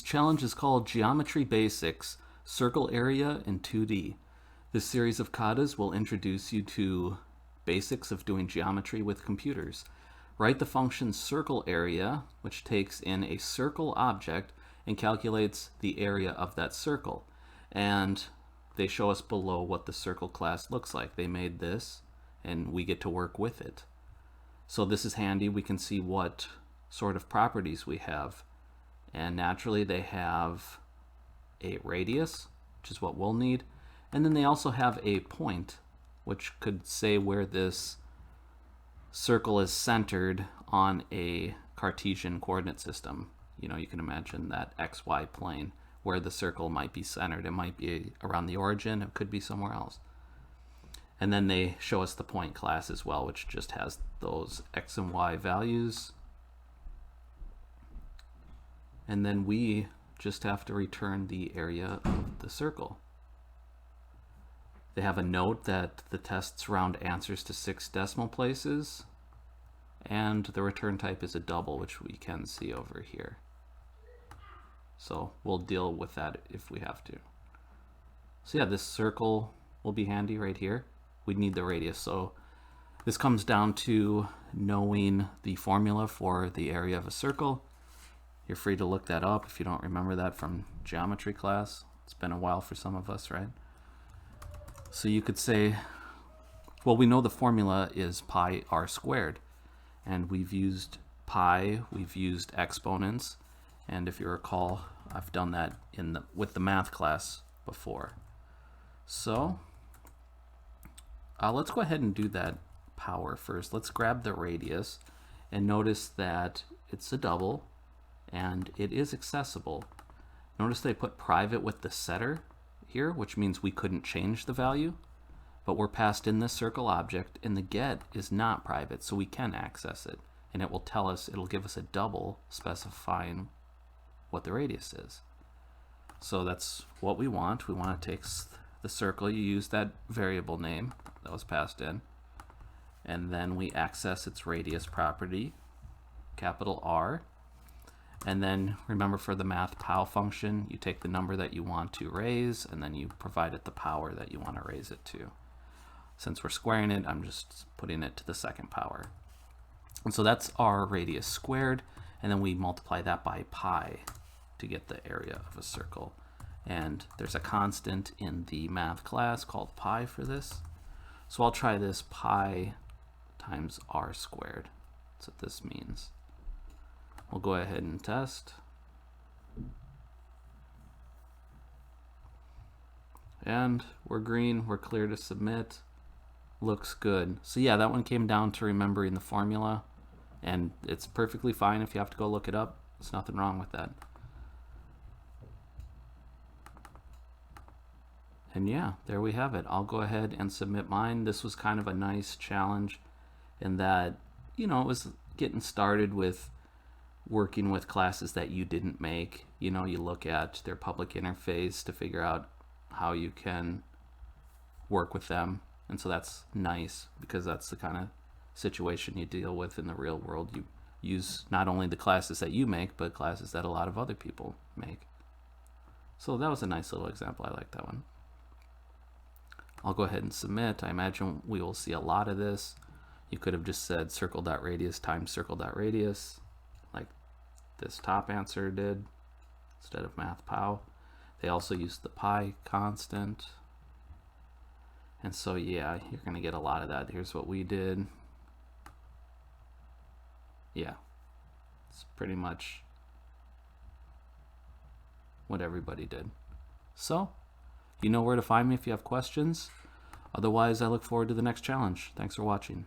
challenge is called Geometry Basics, Circle Area in 2D. This series of katas will introduce you to basics of doing geometry with computers. Write the function circle area, which takes in a circle object and calculates the area of that circle. And they show us below what the circle class looks like. They made this, and we get to work with it. So this is handy. We can see what sort of properties we have. And naturally they have a radius, which is what we'll need. And then they also have a point, which could say where this circle is centered on a Cartesian coordinate system. You know, you can imagine that XY plane where the circle might be centered. It might be around the origin, it could be somewhere else. And then they show us the point class as well, which just has those X and Y values. And then we just have to return the area of the circle. They have a note that the tests round answers to 6 decimal places, and the return type is a double, which we can see over here. So we'll deal with that if we have to. So yeah, this circle will be handy right here. We need the radius. So this comes down to knowing the formula for the area of a circle. You're free to look that up if you don't remember that from geometry class. It's been a while for some of us, right? So you could say, well, we know the formula is pi r squared, and we've used pi, we've used exponents, and if you recall, I've done that with the math class before. So let's go ahead and do that power first. Let's grab the radius and notice that it's a double and it is accessible. Notice they put private with the setter here, which means we couldn't change the value, but we're passed in this circle object, and the get is not private, so we can access it, and it will tell us, it'll give us a double specifying what the radius is. So that's what we want. We want to take the circle, you use that variable name that was passed in, and then we access its radius property, capital R. And then remember, for the math pow function, you take the number that you want to raise and then you provide it the power that you want to raise it to. Since we're squaring it, I'm just putting it to the second power. And so that's our radius squared, and then we multiply that by pi to get the area of a circle. And there's a constant in the math class called pi for this. So I'll try this pi times r squared. That's what this means. We'll go ahead and test. And we're green, we're clear to submit. Looks good. So yeah, that one came down to remembering the formula, and it's perfectly fine if you have to go look it up. There's nothing wrong with that. And yeah, there we have it. I'll go ahead and submit mine. This was kind of a nice challenge in that, you know, it was getting started with working with classes that you didn't make. You know, you look at their public interface to figure out how you can work with them. And so that's nice, because that's the kind of situation you deal with in the real world. You use not only the classes that you make, but classes that a lot of other people make. So that was a nice little example. I like that one. I'll go ahead and submit. I imagine we will see a lot of this. You could have just said circle.radius times circle.radius, like this top answer did, instead of math pow. They also used the pi constant. And so yeah, you're going to get a lot of that. Here's what we did. Yeah, it's pretty much what everybody did. So you know where to find me if you have questions. Otherwise, I look forward to the next challenge. Thanks for watching.